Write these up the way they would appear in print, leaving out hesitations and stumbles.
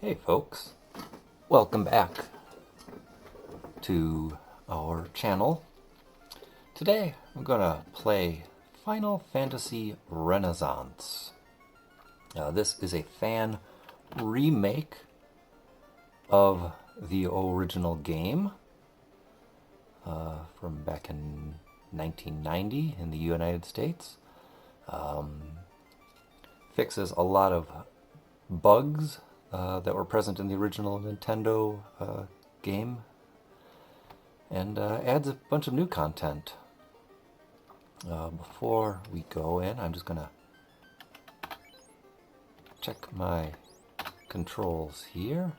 Hey folks, welcome back to our channel. Today I'm gonna play Final Fantasy Renaissance. This is a fan remake of the original game from back in 1990 in the United States. Fixes a lot of bugs that were present in the original Nintendo game, and adds a bunch of new content. Before we go in, I'm just gonna check my controls here.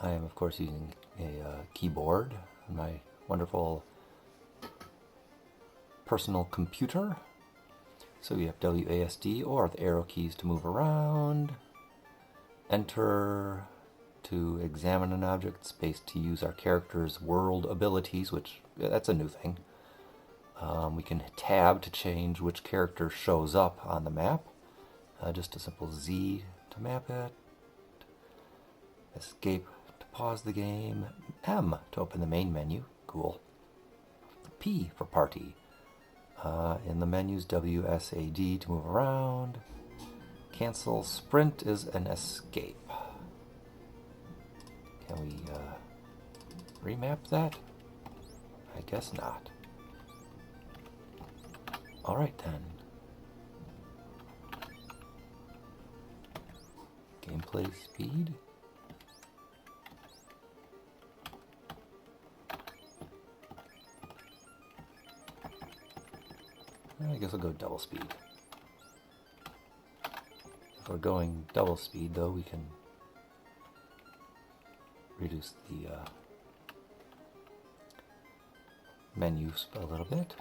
I am, of course, using a keyboard on my wonderful personal computer. So we have WASD, or the arrow keys to move around, enter to examine an object, space to use our character's world abilities, which that's a new thing. We can tab to change which character shows up on the map. Just a simple Z to map it. Escape to pause the game. M to open the main menu. Cool. P for party. In the menus, WSAD to move around. Cancel. Sprint is an escape. Can we remap that? I guess not. Alright then. Gameplay speed. I guess I'll go double speed. If we're going double speed, though, we can reduce the menus a little bit.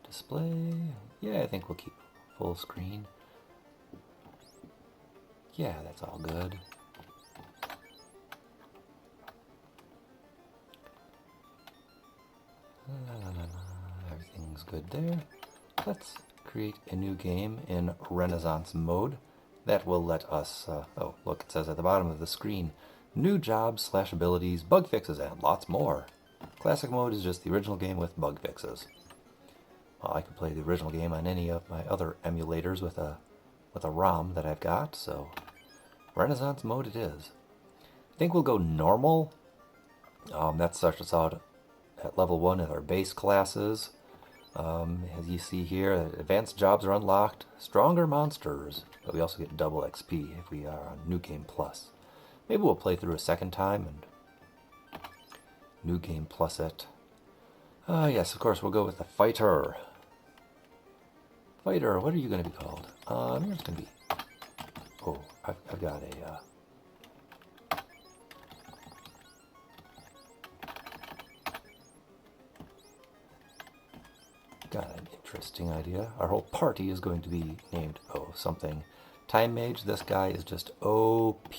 Display. Yeah, I think we'll keep full screen. Yeah, that's all good. Everything's good there. Let's create a new game in Renaissance mode. That will let us, oh, look, it says at the bottom of the screen, new jobs / abilities, bug fixes, and lots more. Classic mode is just the original game with bug fixes. Well, I can play the original game on any of my other emulators with a ROM that I've got, so Renaissance mode it is. I think we'll go normal. That starts us out at level 1 of our base classes. As you see here, advanced jobs are unlocked, stronger monsters, but we also get double XP if we are on New Game Plus. Maybe we'll play through a second time and New Game Plus it. Yes, of course, we'll go with the fighter. Fighter, what are you going to be called? You're just going to be... Oh, I've got a... Got an interesting idea. Our whole party is going to be named, something. Time Mage, this guy is just OP.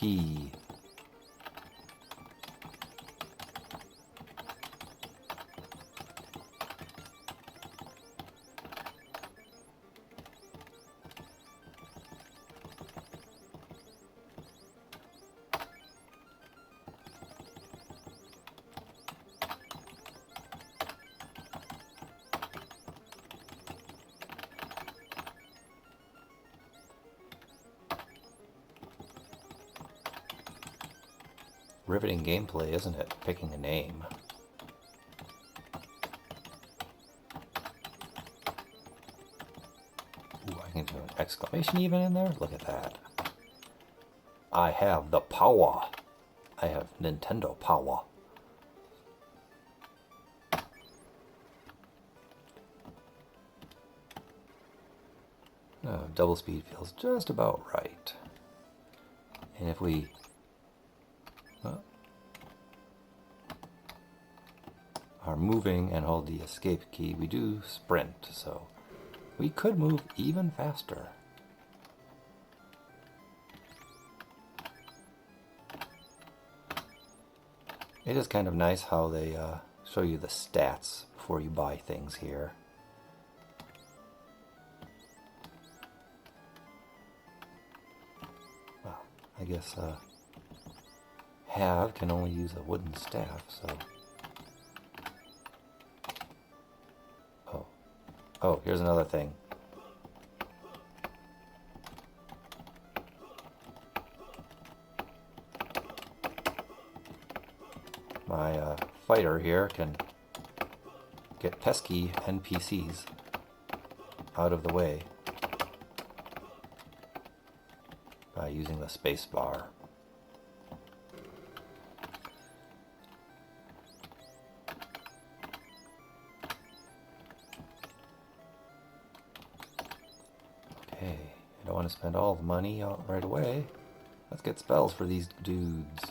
Riveting gameplay, isn't it? Picking a name. Ooh, I can do an exclamation even in there? Look at that. I have the power. I have Nintendo power. Double speed feels just about right. And if we are moving and hold the escape key, we do sprint, so we could move even faster. It is kind of nice how they show you the stats before you buy things here. guess Have can only use a wooden staff, so... Oh, here's another thing. My fighter here can get pesky NPCs out of the way by using the space bar. Okay, I don't want to spend all the money right away. Let's get spells for these dudes.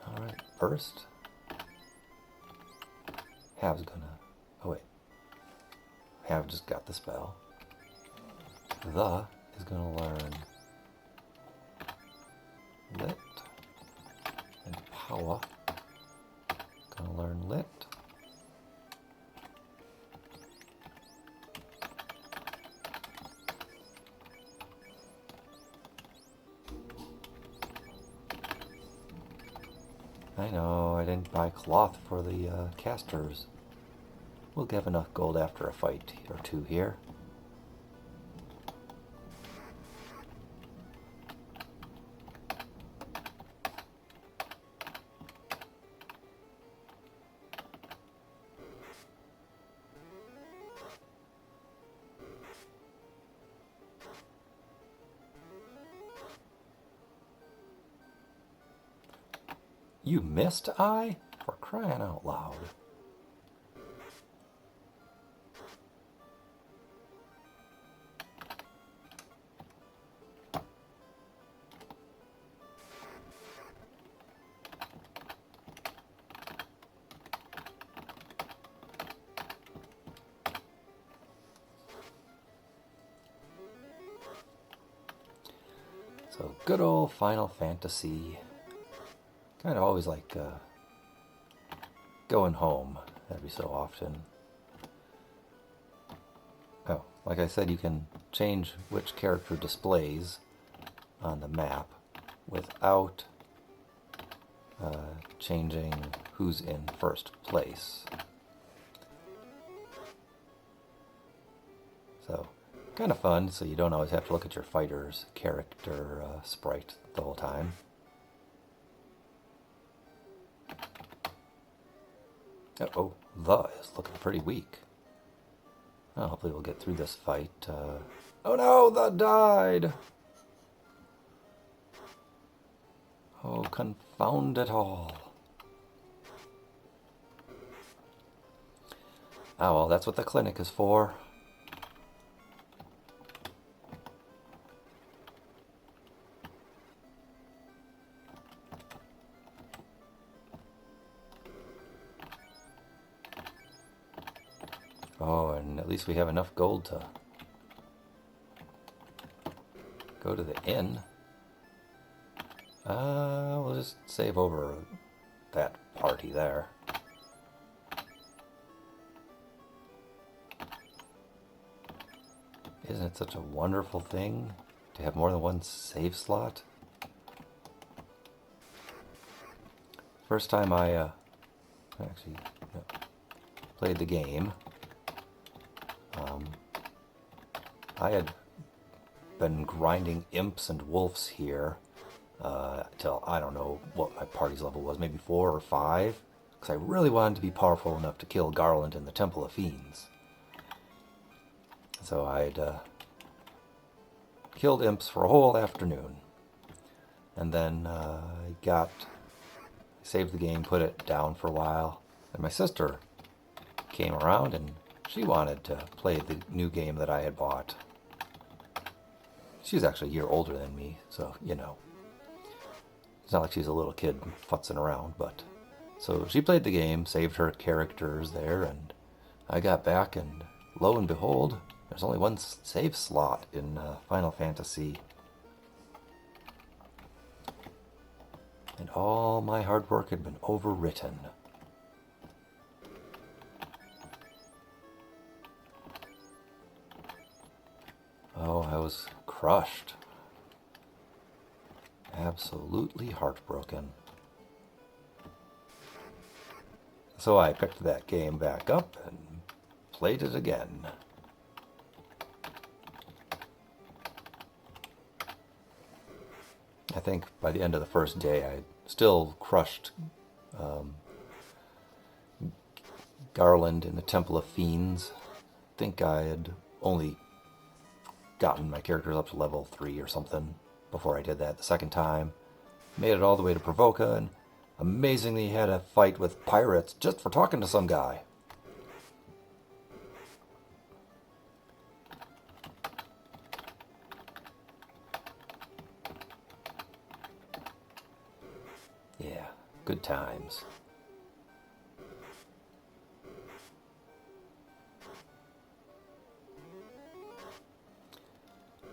Alright, first, Have's gonna... Oh wait. Have just got the spell. The is gonna learn Lit and Power. Gonna learn Lit. I know, I didn't buy cloth for the casters. We'll give enough gold after a fight or two here. You missed, I? For crying out loud. So, good old Final Fantasy. Kind of always like going home every so often. Oh, like I said, you can change which character displays on the map without changing who's in first place. So, kind of fun, so you don't always have to look at your fighter's character sprite the whole time. Oh, the is looking pretty weak. Well, hopefully we'll get through this fight. Oh no, the died! Oh, confound it all. Oh, well, that's what the clinic is for. Oh, and at least we have enough gold to go to the inn. We'll just save over that party there. Isn't it such a wonderful thing to have more than one save slot? First time I actually played the game, I had been grinding Imps and Wolves here till I don't know what my party's level was, maybe 4 or 5, because I really wanted to be powerful enough to kill Garland in the Temple of Fiends. So I'd killed Imps for a whole afternoon, and then I saved the game, put it down for a while, and my sister came around and she wanted to play the new game that I had bought. She's actually a year older than me, so, you know. It's not like she's a little kid futzing around, but... So she played the game, saved her characters there, and I got back, and lo and behold, there's only one save slot in Final Fantasy. And all my hard work had been overwritten. Oh, I was crushed. Absolutely heartbroken. So I picked that game back up and played it again. I think by the end of the first day I still crushed Garland in the Temple of Fiends. I think I had only gotten my characters up to level 3 or something before I did that the second time. Made it all the way to Provoca and amazingly had a fight with pirates just for talking to some guy. Yeah, good times.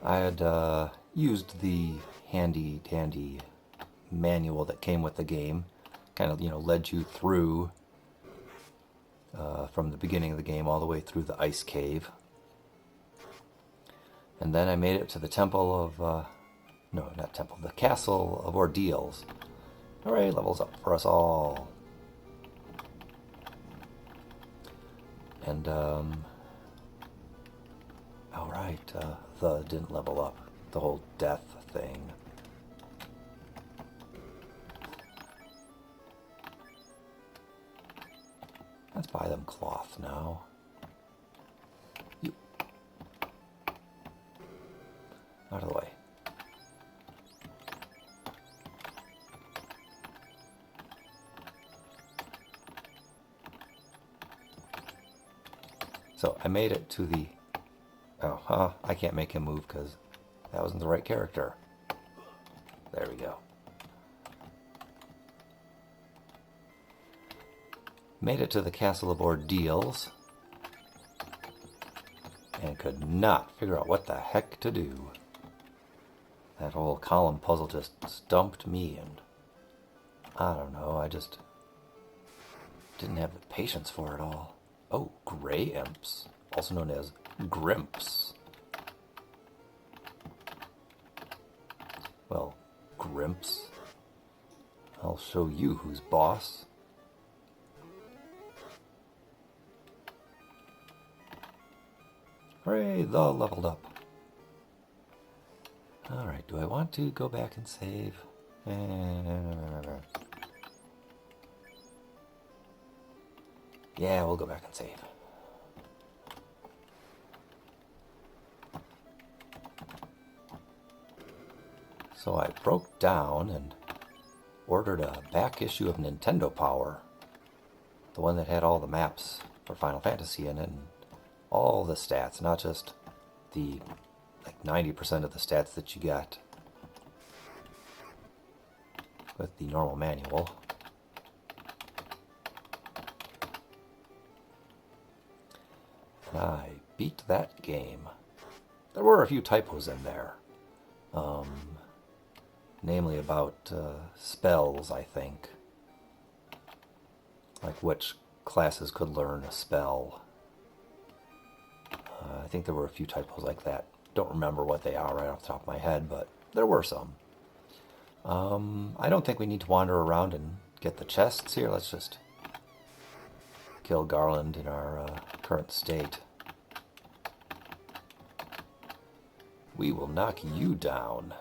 I had used the handy-dandy manual that came with the game. Kind of, led you through from the beginning of the game all the way through the ice cave. And then I made it to the Temple of... no, not Temple. The Castle of Ordeals. Hooray, levels up for us all. And, alright, the didn't level up. The whole death thing. Let's buy them cloth now. You. Out of the way. So I made it to the... Oh, I can't make him move because that wasn't the right character. There we go. Made it to the Castle of Ordeals and could not figure out what the heck to do. That whole column puzzle just stumped me, and I don't know, I just didn't have the patience for it all. Oh, gray imps, also known as grimps. Well, grimps, I'll show you who's boss. Hooray, the leveled up. Alright, do I want to go back and save? Yeah, we'll go back and save. So I broke down and ordered a back issue of Nintendo Power. The one that had all the maps for Final Fantasy in it and all the stats, not just the 90% of the stats that you got with the normal manual. And I beat that game. There were a few typos in there. Namely about spells, I think. Like which classes could learn a spell. I think there were a few typos like that. Don't remember what they are right off the top of my head, but there were some. I don't think we need to wander around and get the chests here. Let's just kill Garland in our current state. We will knock you down.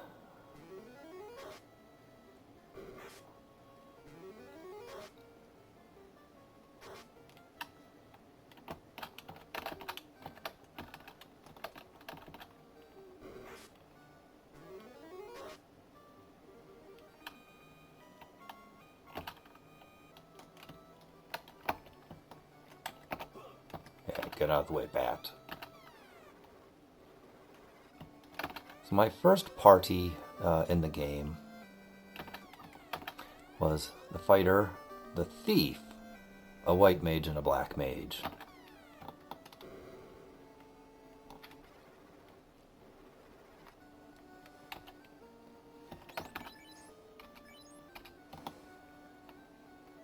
Get out of the way, bat. So my first party in the game was the fighter, the thief, a white mage, and a black mage.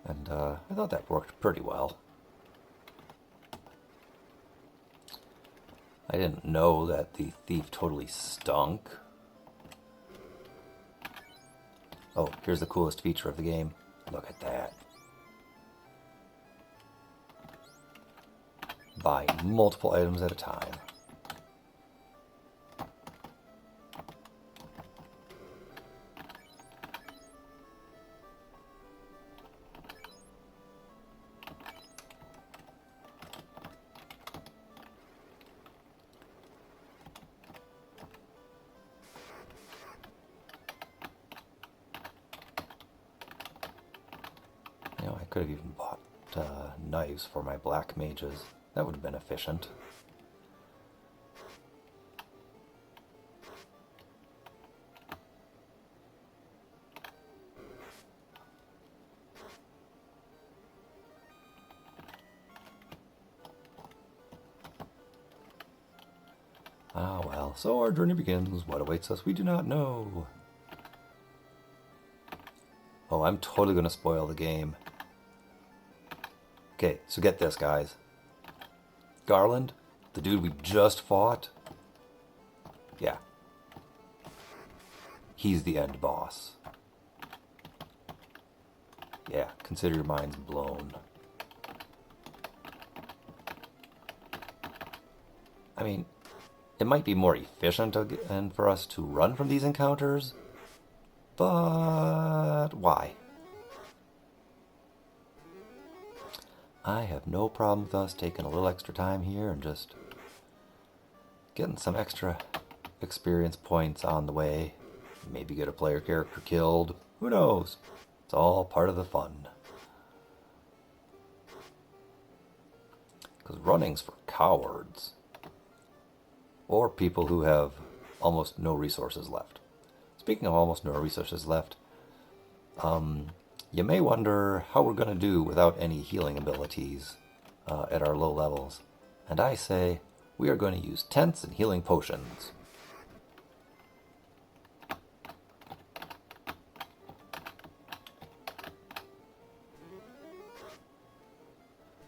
And I thought that worked pretty well. I didn't know that the thief totally stunk. Oh, here's the coolest feature of the game. Look at that. Buy multiple items at a time. You know, I could have even bought knives for my black mages. That would have been efficient. Ah well, so our journey begins. What awaits us, we do not know. Oh, I'm totally going to spoil the game. Okay, so get this, guys. Garland, the dude we just fought, yeah, he's the end boss. Yeah, consider your minds blown. I mean, it might be more efficient and for us to run from these encounters, but why? I have no problem with us taking a little extra time here and just getting some extra experience points on the way. Maybe get a player character killed. Who knows? It's all part of the fun. Because running's for cowards. Or people who have almost no resources left. Speaking of almost no resources left, you may wonder how we're going to do without any healing abilities at our low levels. And I say, we are going to use tents and healing potions.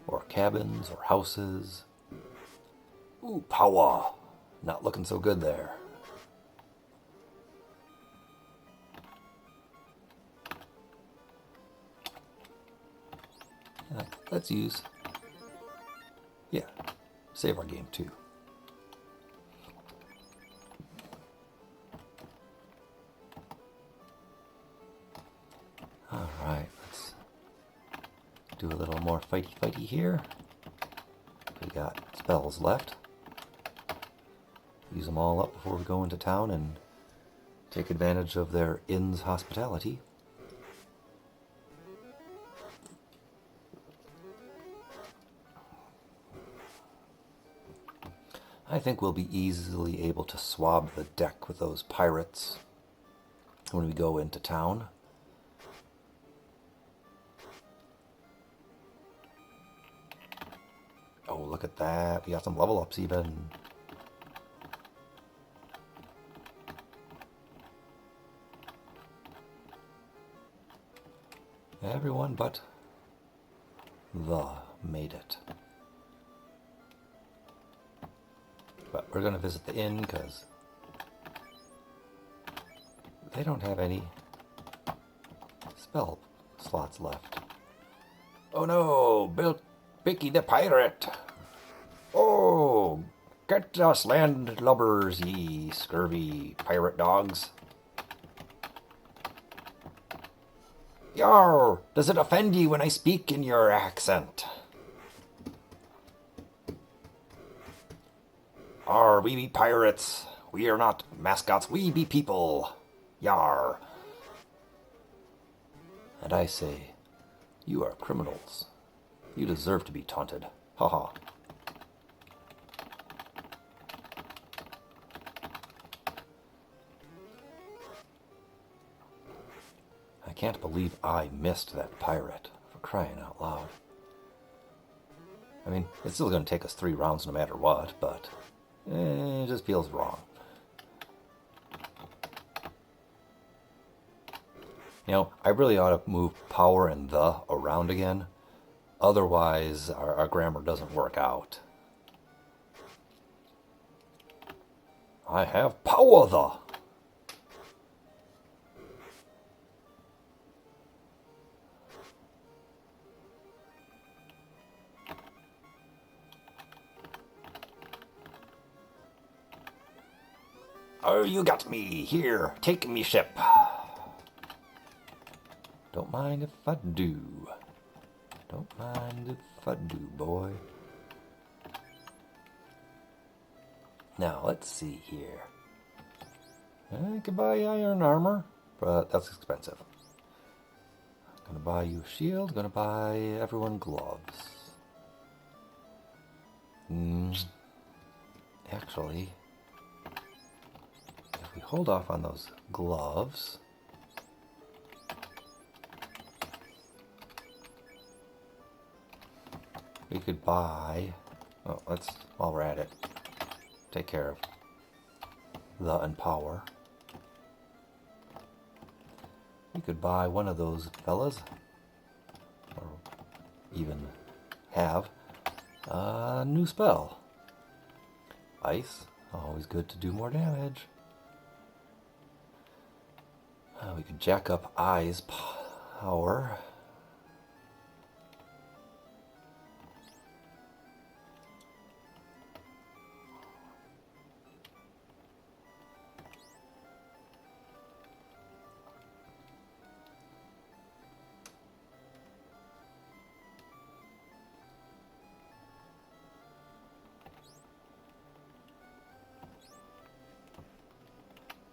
Or cabins, or houses. Ooh, power! Not looking so good there. Let's use... Yeah, save our game too. Alright, let's do a little more fighty here. We got spells left. Use them all up before we go into town and take advantage of their inn's hospitality. I think we'll be easily able to swab the deck with those pirates when we go into town. Oh, look at that. We got some level ups even. Everyone but the made it. But we're going to visit the inn because they don't have any spell slots left. Oh no, Bicky the pirate! Oh, get us landlubbers, ye scurvy pirate dogs. Yar, does it offend ye when I speak in your accent? Arr, we be pirates. We are not mascots, we be people. Yar. And I say, you are criminals. You deserve to be taunted. Ha ha. I can't believe I missed that pirate, for crying out loud. I mean, it's still going to take us 3 rounds no matter what, but it just feels wrong. You know, I really ought to move power and the around again. Otherwise, our grammar doesn't work out. I have power the. Oh, you got me. Here, take me ship. Don't mind if I do. Don't mind if I do, boy. Now, let's see here. I could buy iron armor, but that's expensive. Gonna buy you a shield, gonna buy everyone gloves. Actually, if we hold off on those gloves... we could buy... oh, let's, while we're at it, take care of the and power. We could buy one of those fellas, or even have a new spell. Ice, always good to do more damage. We could jack up Eye's power.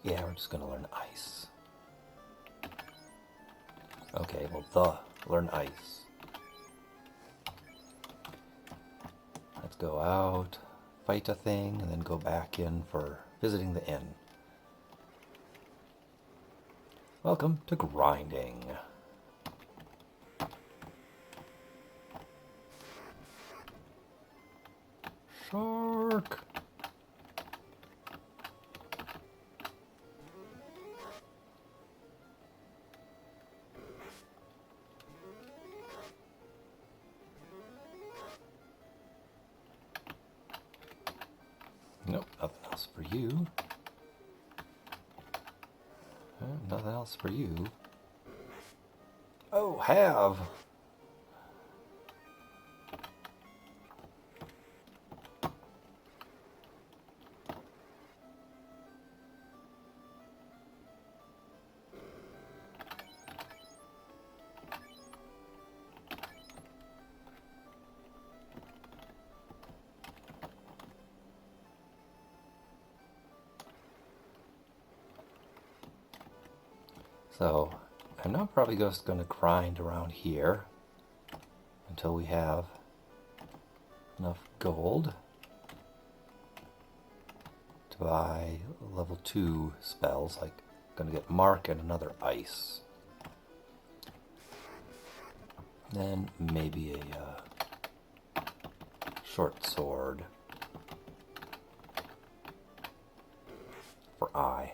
Yeah, we're just going to learn ice. Okay, well, learn ice. Let's go out, fight a thing, and then go back in for visiting the inn. Welcome to grinding. Shark! Nope, nothing else for you. Nothing else for you. Oh, have! So, I'm now probably just going to grind around here until we have enough gold to buy level 2 spells, like going to get Mark and another ice. Then maybe a short sword for Eye.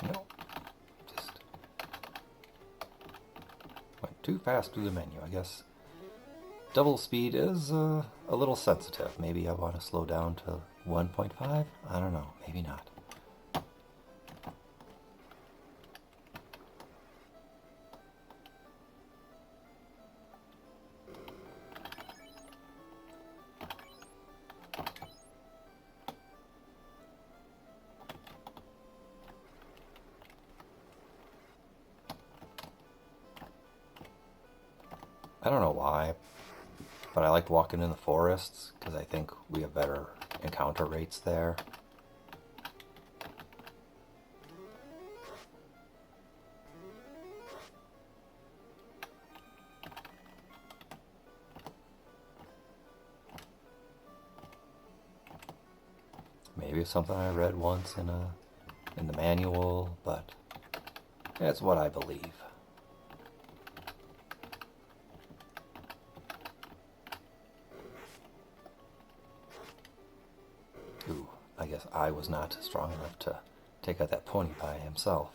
No, just went too fast through the menu, I guess. Double speed is a little sensitive. Maybe I want to slow down to 1.5? I don't know, maybe not. I don't know why, but I like walking in the forests because I think we have better encounter rates there. Maybe it's something I read once in the manual, but that's what I believe. Ooh, I guess I was not strong enough to take out that pony by himself.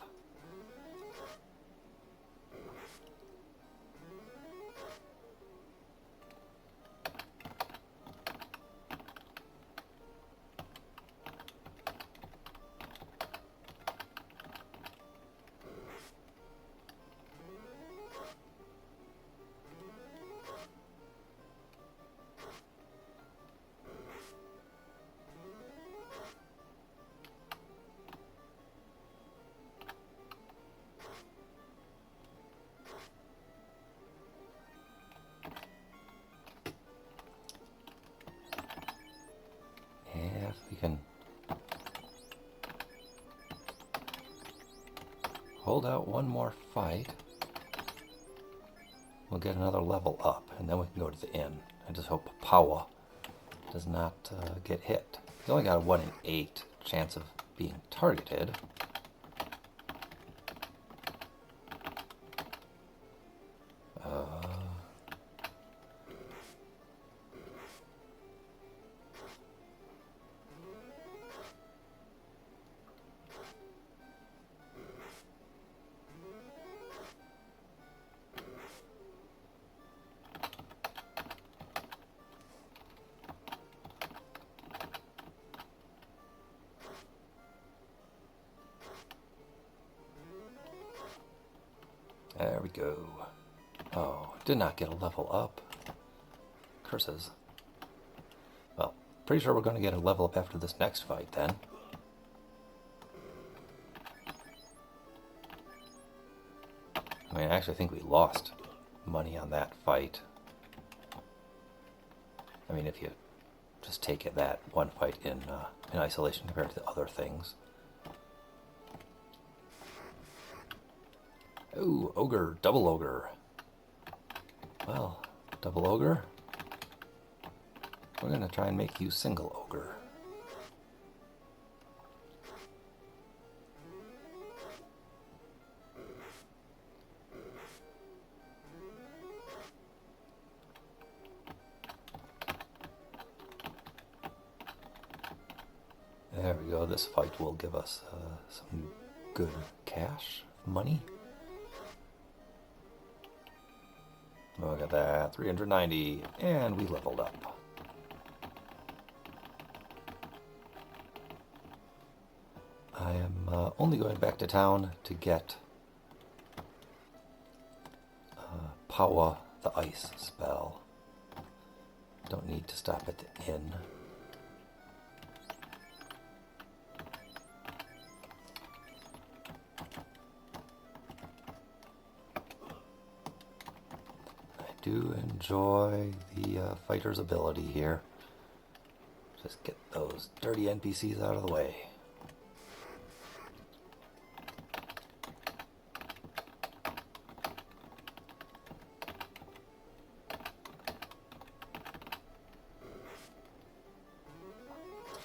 If we can hold out one more fight, we'll get another level up, and then we can go to the inn. I just hope Paua does not get hit. He's only got a 1 in 8 chance of being targeted. There we go. Oh, did not get a level up. Curses. Well, pretty sure we're going to get a level up after this next fight then. I mean, I actually think we lost money on that fight. I mean, if you just take it that one fight in isolation compared to the other things. Ooh, ogre, double ogre. Well, double ogre. We're going to try and make you single ogre. There we go. This fight will give us some good cash, money. Look at that, 390, and we leveled up. I am only going back to town to get Paua the ice spell. Don't need to stop at the inn. Do enjoy the fighter's ability here. Just get those dirty NPCs out of the way.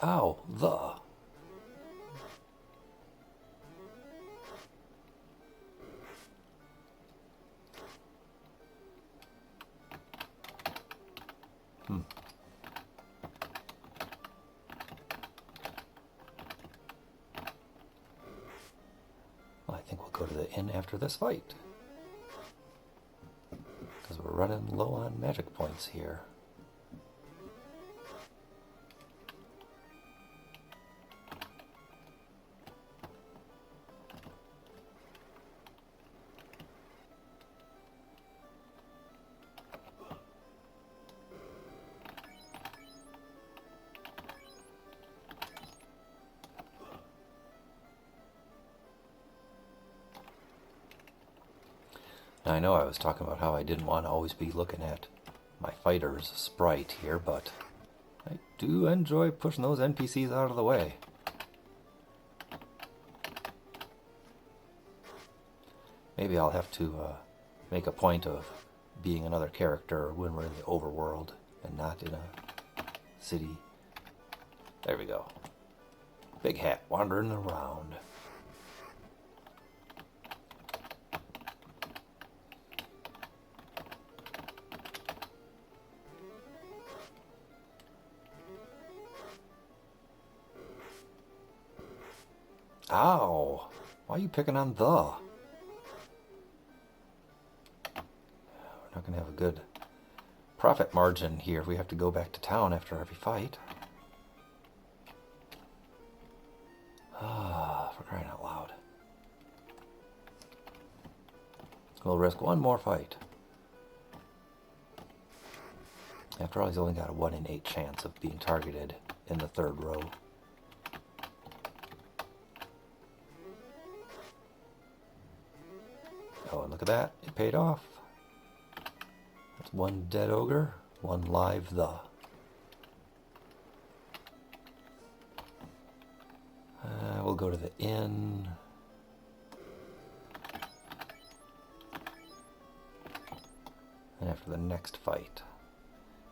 Ow, Well, I think we'll go to the inn after this fight. Because we're running low on magic points here. Now, I know I was talking about how I didn't want to always be looking at my fighter's sprite here, but I do enjoy pushing those NPCs out of the way. Maybe I'll have to make a point of being another character when we're in the overworld and not in a city. There we go. Big hat wandering around. Ow! Why are you picking on the? We're not going to have a good profit margin here if we have to go back to town after every fight. Ah, for crying out loud. We'll risk one more fight. After all, he's only got a 1 in 8 chance of being targeted in the third row. Oh, and look at that. It paid off. That's one dead ogre, one live the. We'll go to the inn. And after the next fight.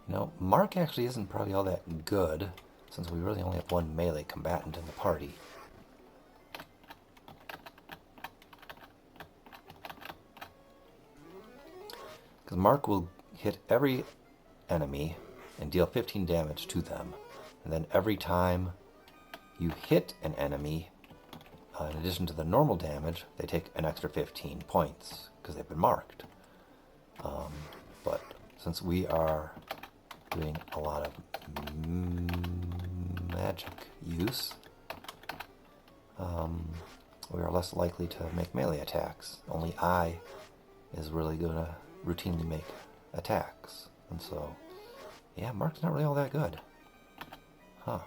You know, Mark actually isn't probably all that good, since we really only have one melee combatant in the party. Because Mark will hit every enemy and deal 15 damage to them. And then every time you hit an enemy, in addition to the normal damage, they take an extra 15 points, because they've been marked. But since we are doing a lot of magic use, we are less likely to make melee attacks. Only I is really going to routinely make attacks. And so, yeah, Mark's not really all that good. Huh.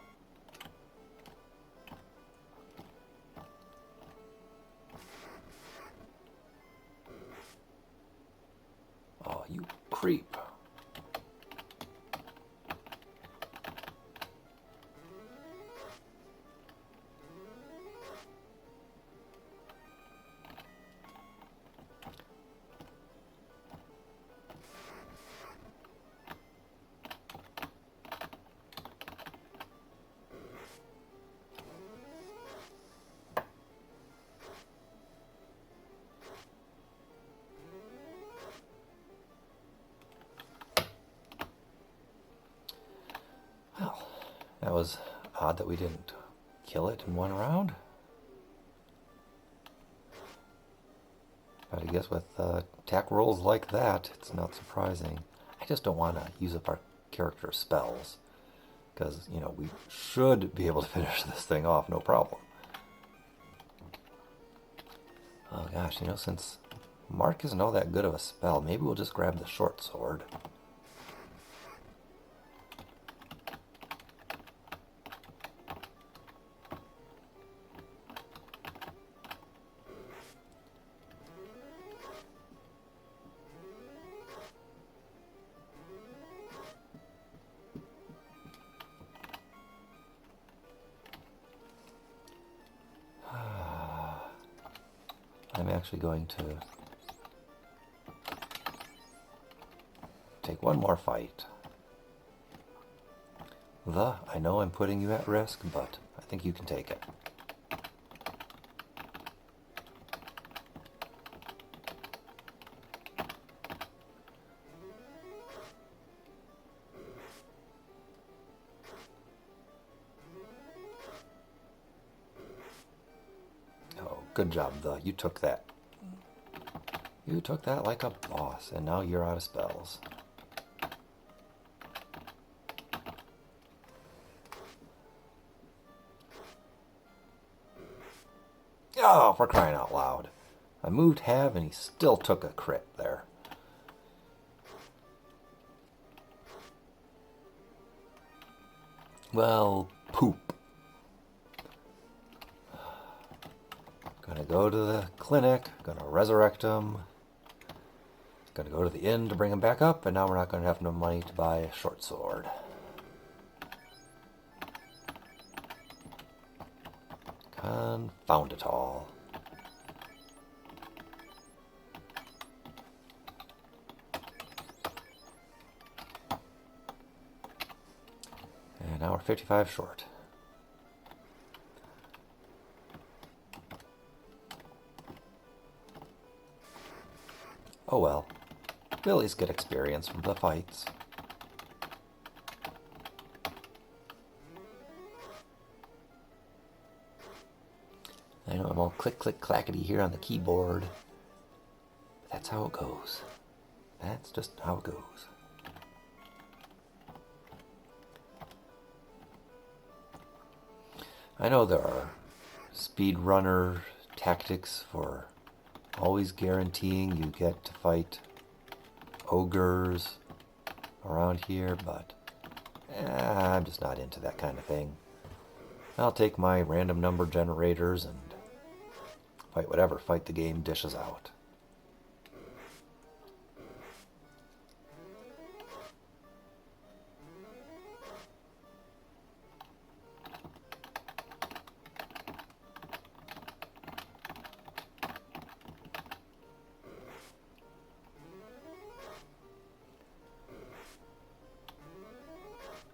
Oh, you creep. Well, that was odd that we didn't kill it in one round. But I guess with attack rolls like that, it's not surprising. I just don't want to use up our character's spells. Because, you know, we should be able to finish this thing off, no problem. Oh gosh, you know, since Mark isn't all that good of a spell, maybe we'll just grab the short sword. I'm actually going to take one more fight. I know I'm putting you at risk, but I think you can take it. Good job, you took that. You took that like a boss, and now you're out of spells. Oh, for crying out loud. I moved half and he still took a crit there. Well, poop. Gonna go to the clinic, gonna resurrect him, gonna go to the inn to bring him back up, and now we're not gonna have enough money to buy a short sword. Confound it all. And now we're 55 short. Oh well. We'll at least get experience from the fights. I know I'm all click, click, clackety here on the keyboard. That's how it goes. That's just how it goes. I know there are speedrunner tactics for always guaranteeing you get to fight ogres around here, but I'm just not into that kind of thing. I'll take my random number generators and fight whatever fight the game dishes out.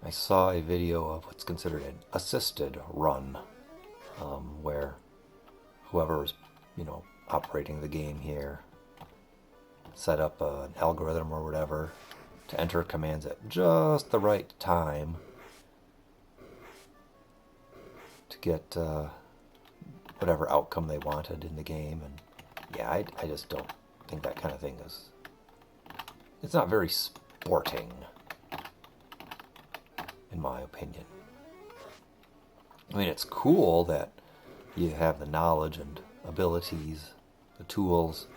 I saw a video of what's considered an assisted run, where whoever's, operating the game here set up an algorithm or whatever to enter commands at just the right time to get whatever outcome they wanted in the game. And yeah, I just don't think that kind of thing is... It's not very sporting, in my opinion. I mean, it's cool that you have the knowledge and abilities, the tools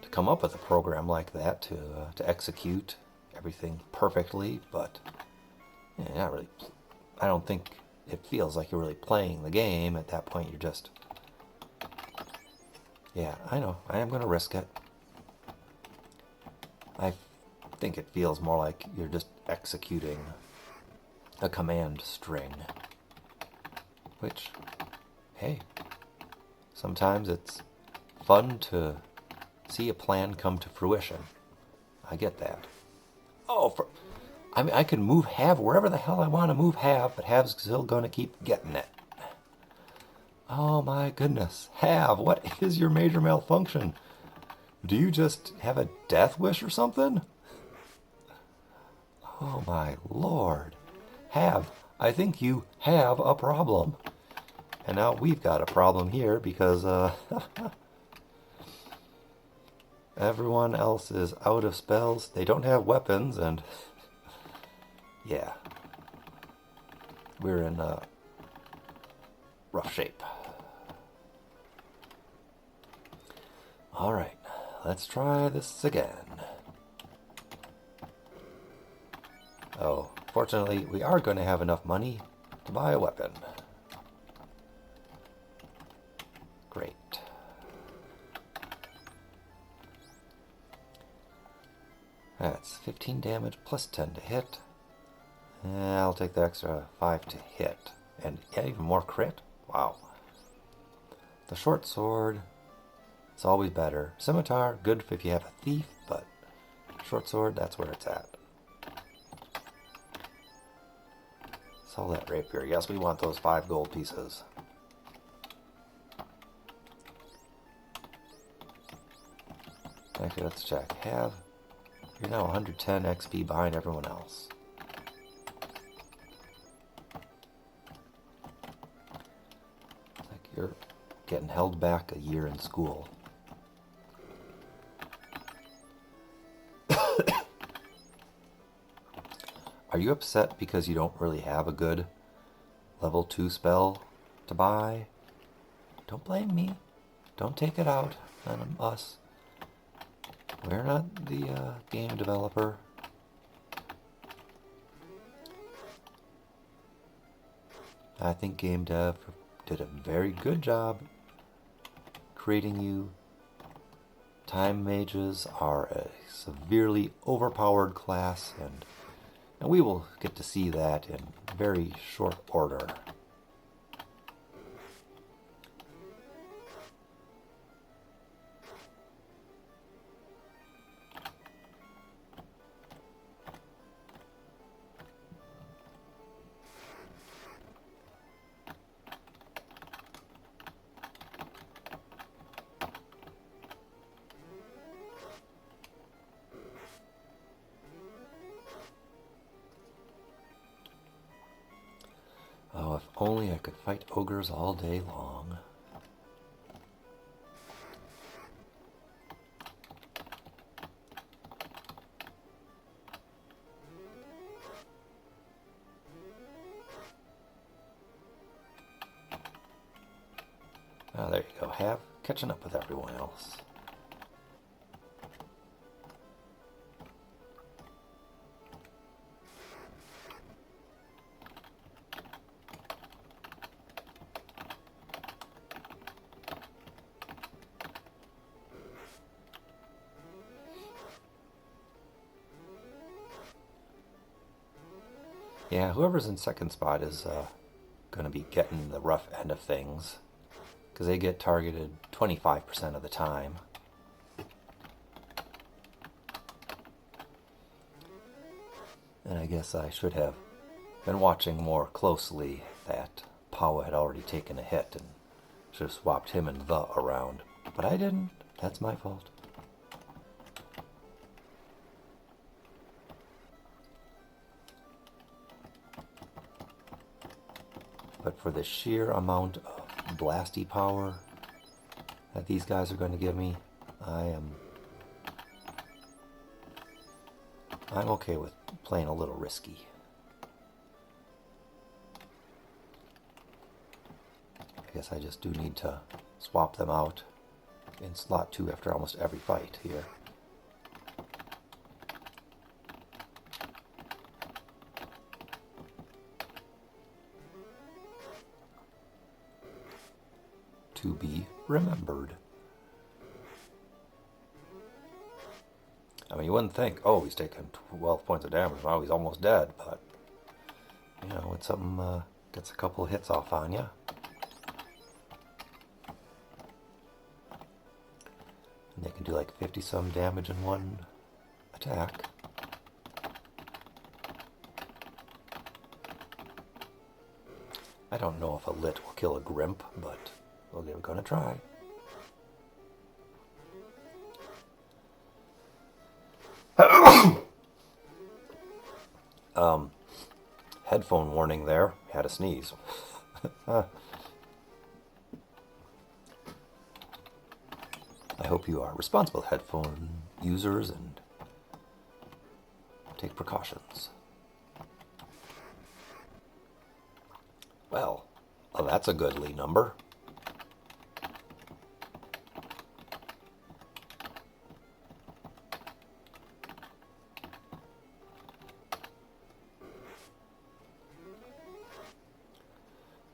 to come up with a program like that to execute everything perfectly, but yeah, not really. I don't think it feels like you're really playing the game. At that point, you're just... Yeah, I know. I am going to risk it. I think it feels more like you're just executing a command string, which, hey, sometimes it's fun to see a plan come to fruition. I get that. Oh, I mean, I can move Have wherever the hell I want to move Have, but Have's still going to keep getting it. Oh my goodness. Have, what is your major malfunction? Do you just have a death wish or something? Oh my lord. Have, I think you have a problem. And now we've got a problem here because everyone else is out of spells. They don't have weapons, and yeah, we're in rough shape. Alright, let's try this again. Oh, fortunately, we are going to have enough money to buy a weapon. Great. That's 15 damage plus 10 to hit. I'll take the extra 5 to hit. And yeah, even more crit? Wow. The short sword, it's always better. Scimitar, good if you have a thief, but short sword, that's where it's at. Sell that rapier. Yes, we want those 5 gold pieces. Actually, let's check. Have. You're now 110 XP behind everyone else. It's like you're getting held back a year in school. Are you upset because you don't really have a good level 2 spell to buy? Don't blame me. Don't take it out on us. We're not the game developer. I think game dev did a very good job creating you. Time mages are a severely overpowered class, and we will get to see that in very short order. Only I could fight ogres all day long. Oh, there you go. Catching up with everyone else. Yeah, whoever's in second spot is going to be getting the rough end of things, because they get targeted 25% of the time. And I guess I should have been watching more closely that Paua had already taken a hit and should have swapped him and the around. But I didn't. That's my fault. But for the sheer amount of blasty power that these guys are going to give me, I'm okay with playing a little risky. I guess I just do need to swap them out in slot 2 after almost every fight here. To be remembered. I mean, you wouldn't think, oh, he's taking 12 points of damage, now he's almost dead, but, you know, when something gets a couple of hits off on you. And they can do like 50-some damage in one attack. I don't know if a lit will kill a Grimp, but we're going to try. Headphone warning there. Had a sneeze. I hope you are responsible headphone users and take precautions. Well, that's a goodly number.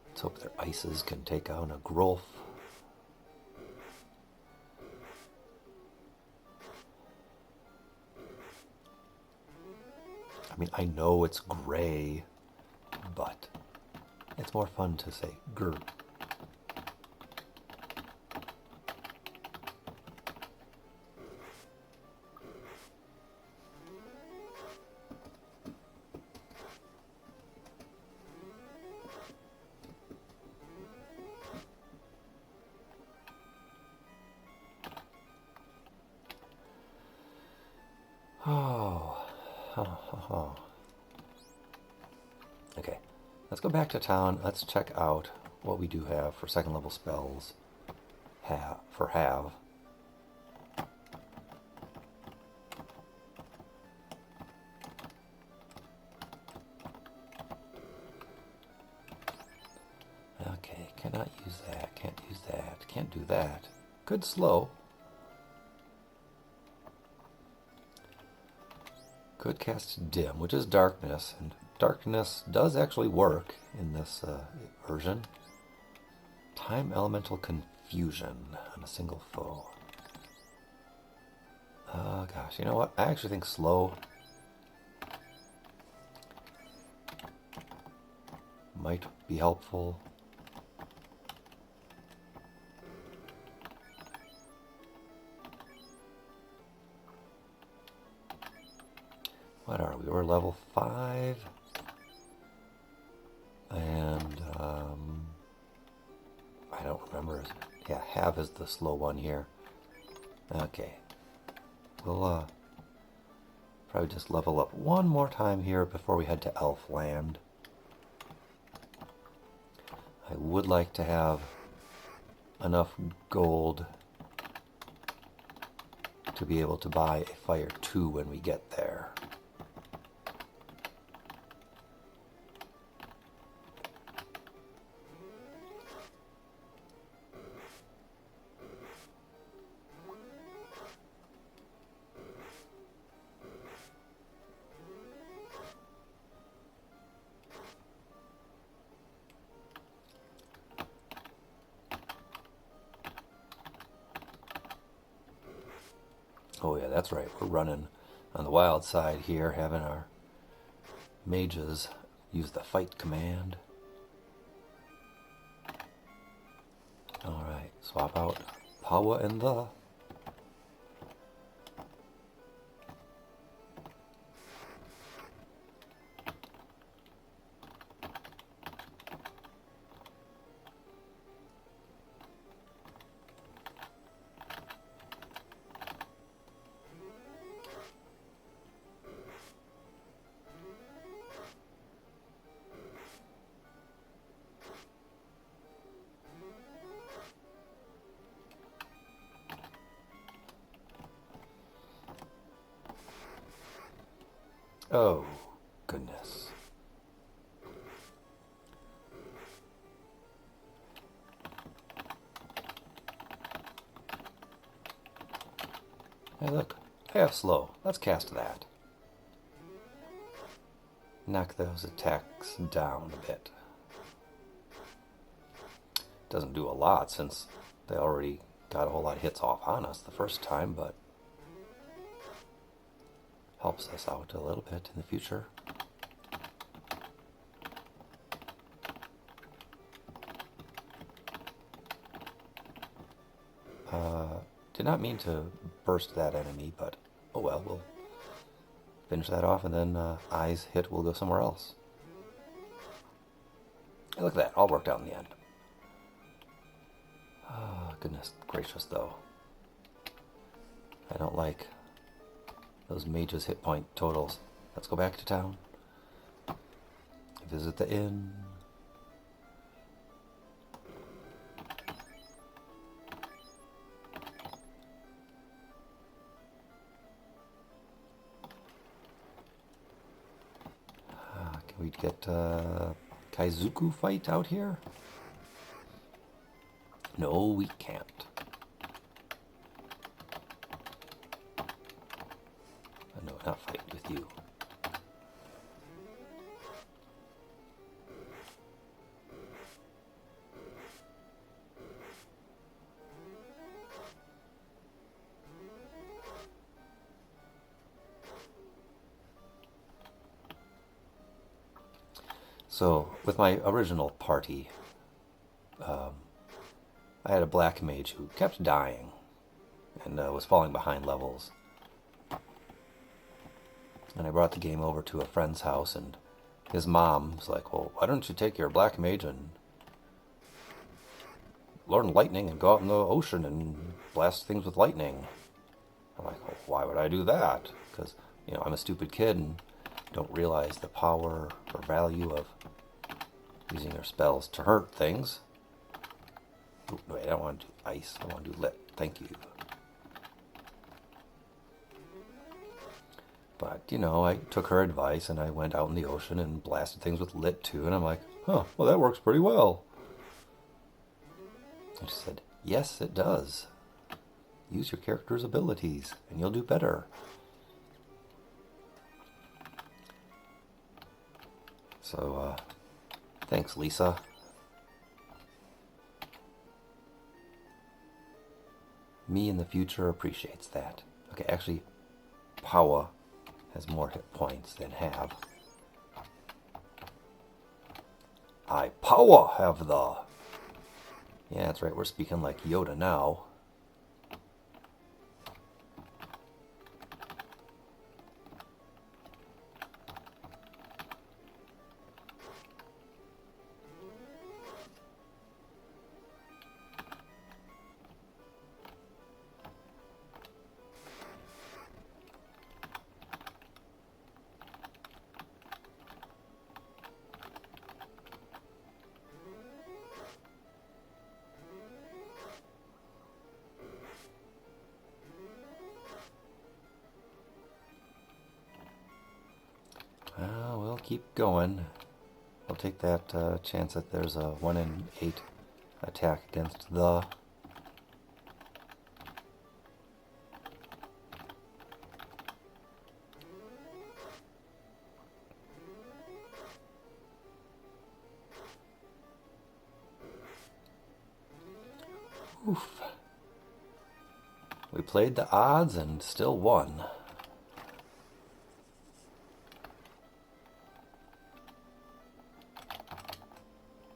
Let's hope their ices can take on a Grolf. I mean, I know it's gray, but it's more fun to say grr. Okay, let's go back to town. Let's check out what we do have for second level spells for have. Okay, cannot use that, can't use that, can't do that. Good slow. Could cast Dim, which is darkness, and darkness does actually work in this version. Time Elemental Confusion on a single foe. Oh gosh, you know what? I actually think slow might be helpful. What are we? We're level 5. And, I don't remember. Yeah, have is the slow one here. Okay. We'll, probably just level up one more time here before we head to Elfland. I would like to have enough gold to be able to buy a Fire 2 when we get there. Oh yeah, that's right. We're running on the wild side here, having our mages use the fight command. Alright, swap out power and the... Oh, goodness. Hey, look. I have slow. Let's cast that. Knock those attacks down a bit. Doesn't do a lot since they already got a whole lot of hits off on us the first time, but helps us out a little bit in the future. Did not mean to burst that enemy, but oh well, we'll finish that off and then Eyes hit will go somewhere else. Hey, look at that, all worked out in the end. Oh, goodness gracious though. I don't like those mages' hit point totals. Let's go back to town. Visit the inn. Can we get Kaizuku fight out here? No, we can't. No, not fighting with you. So, with my original party, I had a black mage who kept dying and was falling behind levels. And I brought the game over to a friend's house, and his mom was like, well, why don't you take your black mage and learn lightning and go out in the ocean and blast things with lightning? I'm like, well, why would I do that? Because, you know, I'm a stupid kid and don't realize the power or value of using their spells to hurt things. Ooh, wait, I don't want to do ice. I want to do lit. Thank you. But, you know, I took her advice and I went out in the ocean and blasted things with lit too. And I'm like, huh, well, that works pretty well. And she said, yes, it does. Use your character's abilities and you'll do better. So, thanks, Lisa. Me in the future appreciates that. Okay, actually, Power has more hit points than Have. I Power have the... Yeah, that's right, we're speaking like Yoda now. keep going. We'll take that chance that there's a 1 in 8 attack against the. Oof. We played the odds and still won.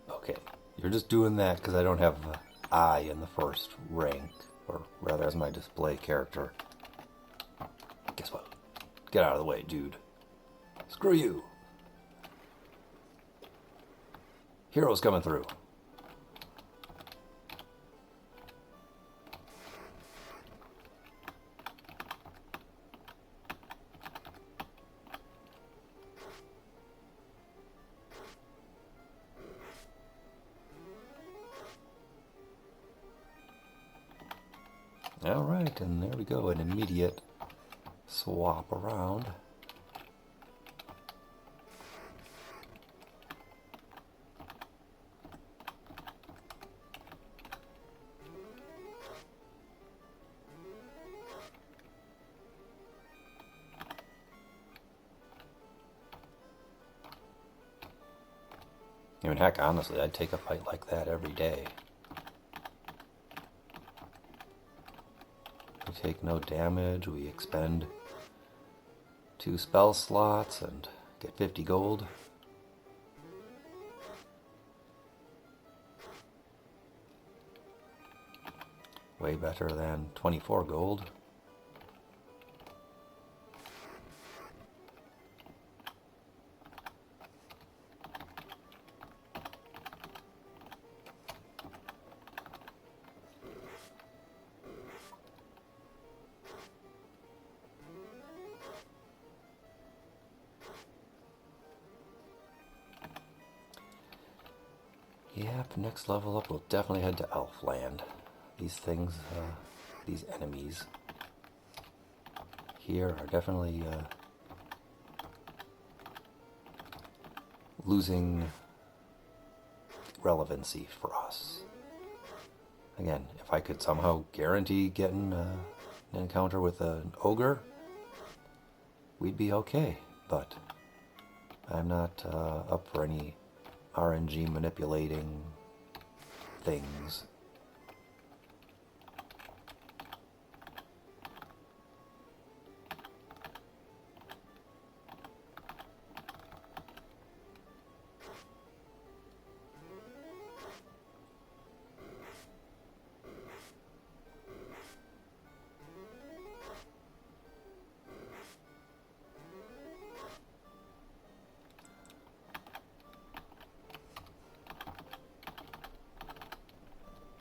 Okay, you're just doing that because I don't have I in the first rank, or rather as my display character. Guess what? Get out of the way, dude. Screw you. Heroes coming through. Alright, and there we go, an immediate swap around. I mean, heck, honestly, I'd take a fight like that every day. We take no damage, we expend 2 spell slots and get 50 gold. Way better than 24 gold. Yep, next level up, we'll definitely head to Elfland. These things, these enemies here are definitely losing relevancy for us. Again, if I could somehow guarantee getting an encounter with an ogre, we'd be okay, but I'm not up for any RNG manipulating things.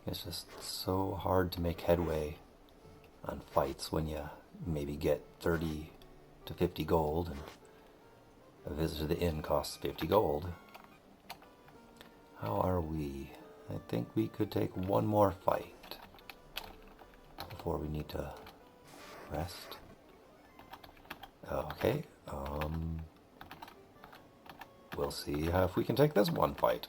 It's just so hard to make headway on fights when you maybe get 30 to 50 gold and a visit to the inn costs 50 gold. How are we? I think we could take one more fight before we need to rest. Okay, we'll see if we can take this one fight.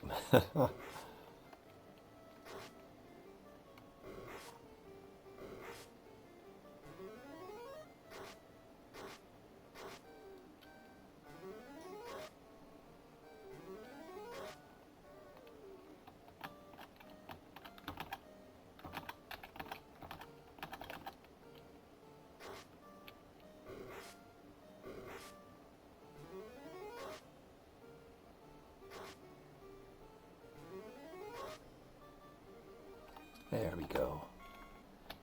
There we go.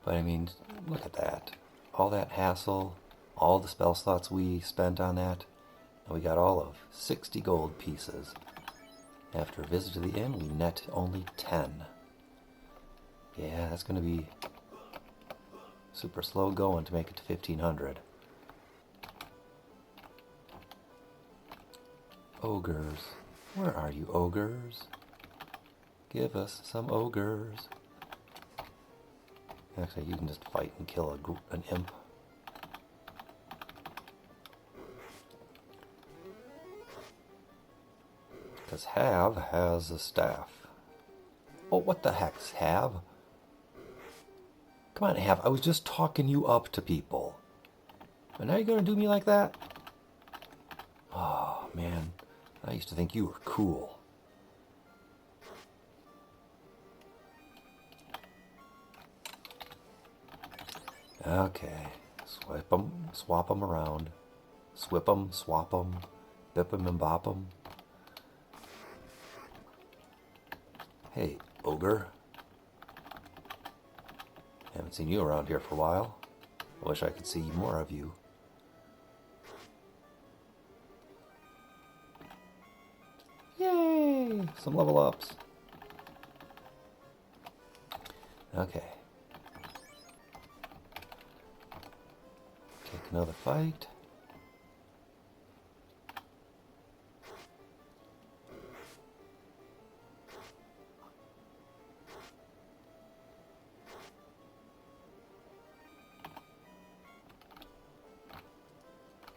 But I mean, look at that. All that hassle, all the spell slots we spent on that, and we got all of 60 gold pieces. After a visit to the inn, we net only 10. Yeah, that's going to be super slow going to make it to 1500. Ogres. Where are you, ogres? Give us some ogres. Actually, you can just fight and kill an imp. Because Have has a staff. Oh, what the heck's Have? Come on, Have. I was just talking you up to people. And now you're going to do me like that? Oh, man. I used to think you were cool. Okay. Swipe them, swap them around. Swip them, swap them. Bip them and bop them. Hey, ogre. Haven't seen you around here for a while. I wish I could see more of you. Yay! Some level ups. Okay. Take another fight.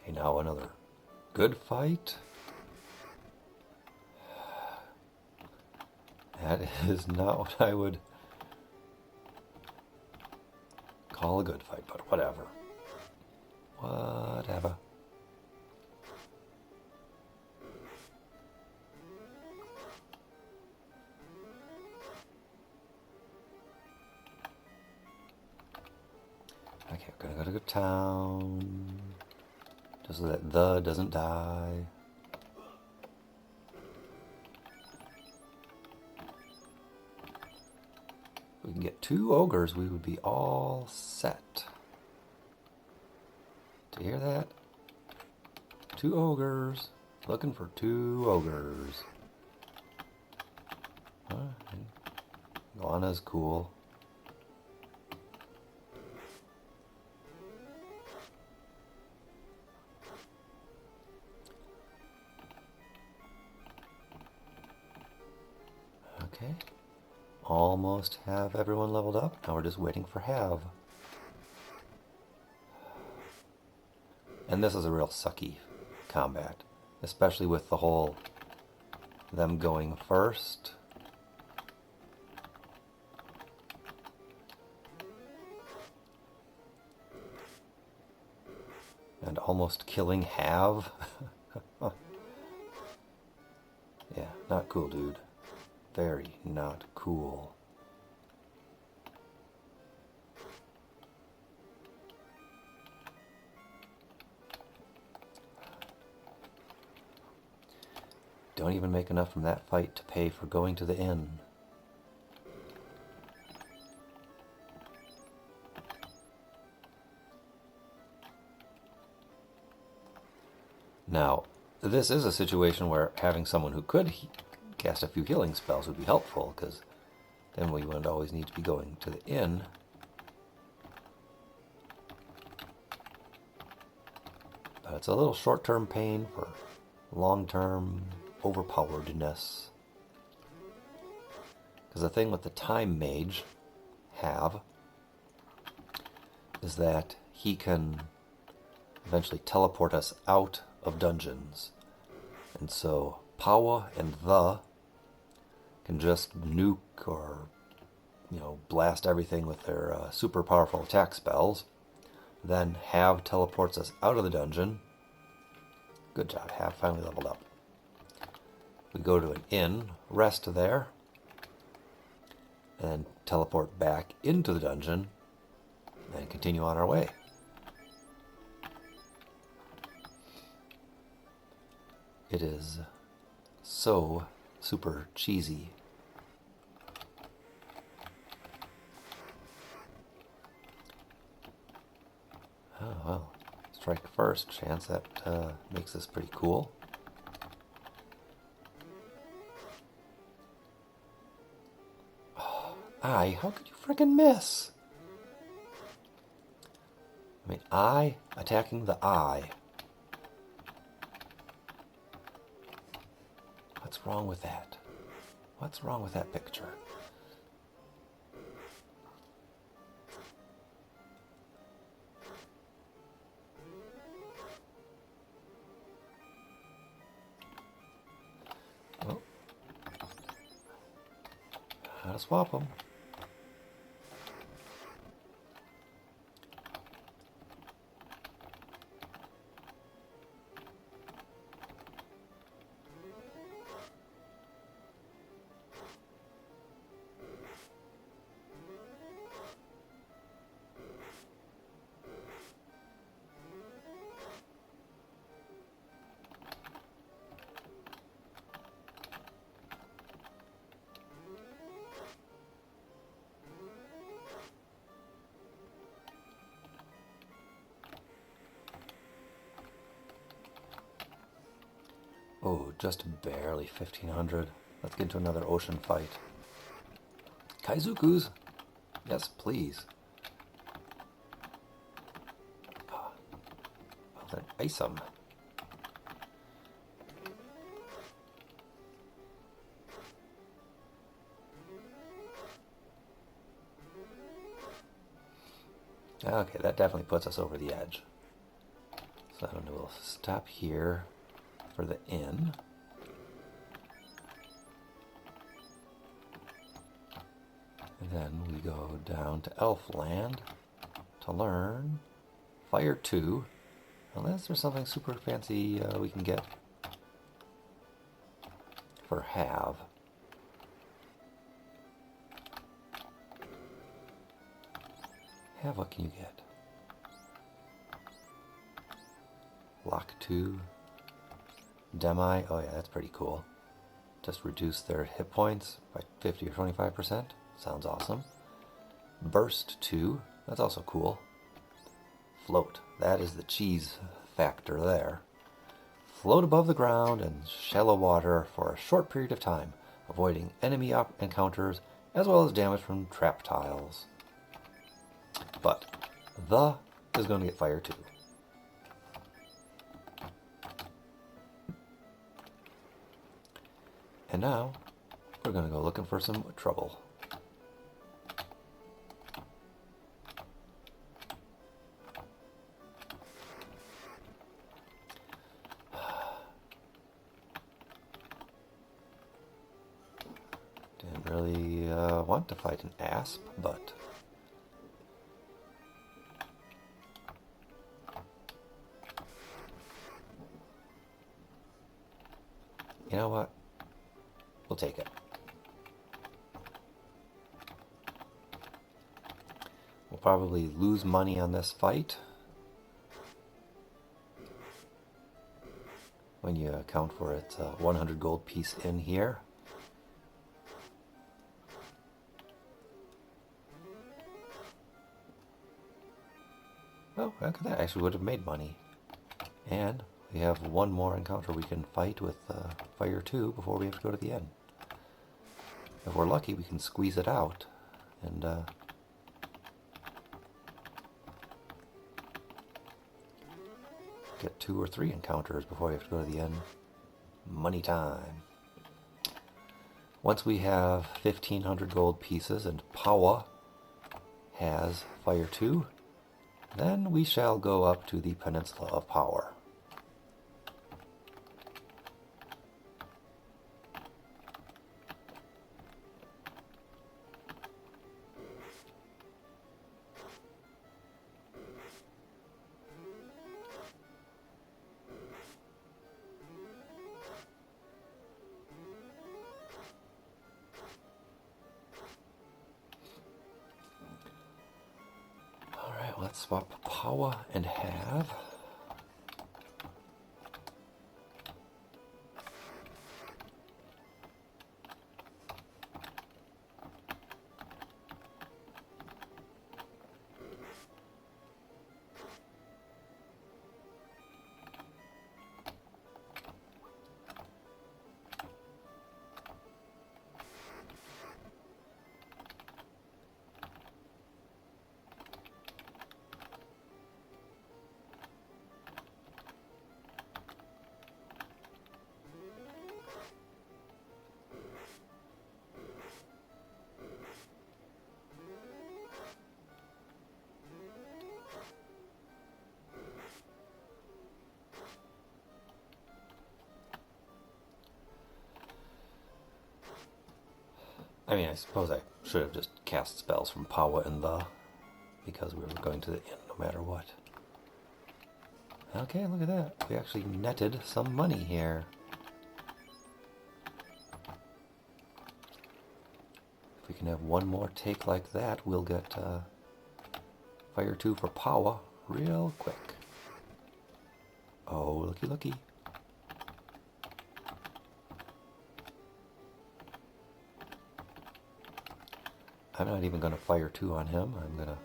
Okay, now another good fight. That is not what I would call a good fight, but whatever. Whatever. Okay, we're gonna go to town. Just so that the doesn't die. If we can get 2 ogres, we would be all set. Do you hear that? 2 ogres. Looking for 2 ogres. Lana's cool. Okay. Almost have everyone leveled up. Now we're just waiting for Have. And this is a real sucky combat. Especially with the whole them going first. And almost killing Have. Yeah, not cool, dude. Very not cool. Don't even make enough from that fight to pay for going to the inn. Now, this is a situation where having someone who could cast a few healing spells would be helpful, because then we wouldn't always need to be going to the inn. But it's a little short-term pain for long-term overpoweredness. Because the thing with the Time Mage, Have, is that he can eventually teleport us out of dungeons. And so Powa and the can just nuke or, blast everything with their super powerful attack spells. Then Have teleports us out of the dungeon. Good job, Have finally leveled up. We go to an inn, rest there, and teleport back into the dungeon, and continue on our way. It is so super cheesy. Oh, well. Strike first. Chance that makes this pretty cool. Oh, how could you frickin' miss? I mean, eye attacking the eye. What's wrong with that? What's wrong with that picture? Oh, Gotta swap them. Oh, just barely 1500. Let's get into another ocean fight. Kaizukus! Yes, please. Oh, well then, ice 'em. Okay, that definitely puts us over the edge. So then we'll stop here for the inn. And then we go down to Elfland to learn Fire 2. Unless there's something super fancy we can get for have. Have, what can you get? Lock 2. Demi, oh yeah, that's pretty cool. Just reduce their hit points by 50 or 25%. Sounds awesome. Burst 2, that's also cool. Float, that is the cheese factor there. Float above the ground in shallow water for a short period of time, avoiding enemy encounters as well as damage from trap tiles. But the is going to get Fire 2. And now we're going to go looking for some trouble. Didn't really want to fight an asp, but you know what? We'll take it. We'll probably lose money on this fight when you account for its 100 gold piece in here. Oh, look at that. Actually would have made money. And we have one more encounter we can fight with Fire 2 before we have to go to the end. If we're lucky, we can squeeze it out and get 2 or 3 encounters before we have to go to the end. Money time. Once we have 1500 gold pieces and Pawa has Fire 2, then we shall go up to the Peninsula of Power. Alright, let's swap Pawa and have. I mean, I suppose I should have just cast spells from Powa and the, because we were going to the inn no matter what. Okay, look at that. We actually netted some money here. If we can have one more take like that, we'll get Fire 2 for Powa real quick. Oh, looky looky. I'm not even going to Fire 2 on him. I'm going to...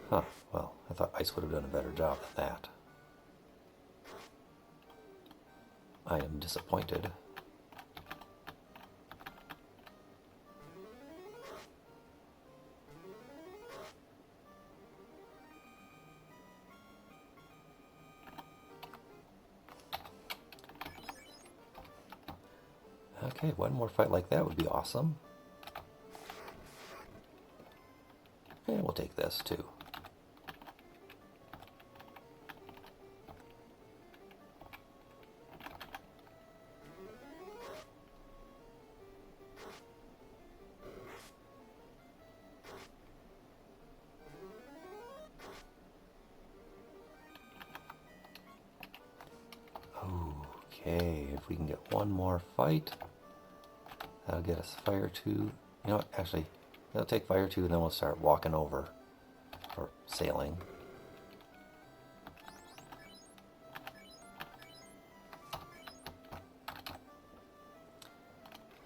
Huh, well, I thought Ice would have done a better job than that. I am disappointed. Okay, one more fight like that would be awesome. And we'll take this too. Okay, if we can get one more fight, that'll get us Fire 2. You know what, actually, it'll take Fire 2 and then we'll start walking over, or sailing.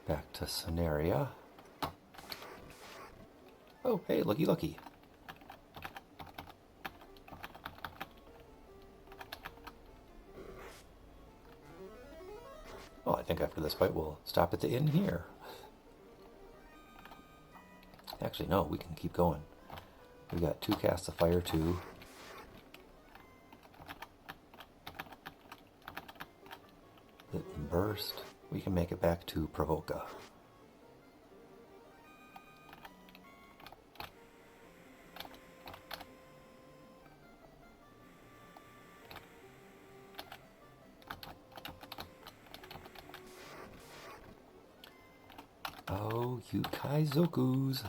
Back to Coneria. Oh, hey, looky looky. Oh, I think after this fight we'll stop at the inn here. Actually, no, we can keep going. We got 2 casts of Fire 2. Hit and burst. We can make it back to Provoca. Oh, you Kaizokus.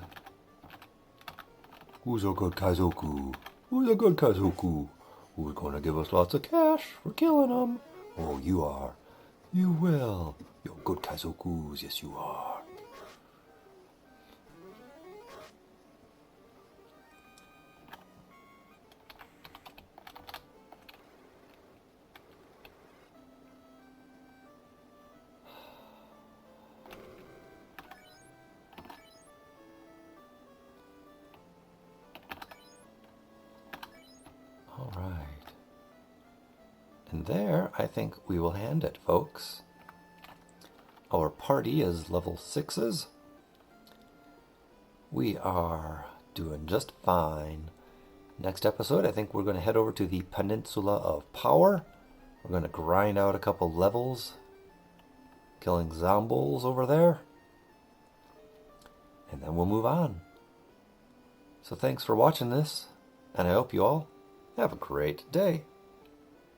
Who's a good Kaizoku? Who's a good Kaizoku? Who's gonna give us lots of cash for killing them? Oh, you are. You will. You're good Kaizokus, yes you are. All right. And there, I think we will hand it, folks. Our party is level 6s. We are doing just fine. Next episode, I think we're going to head over to the Peninsula of Power. We're going to grind out a couple levels, killing zombies over there. And then we'll move on. So thanks for watching this, and I hope you all have a great day.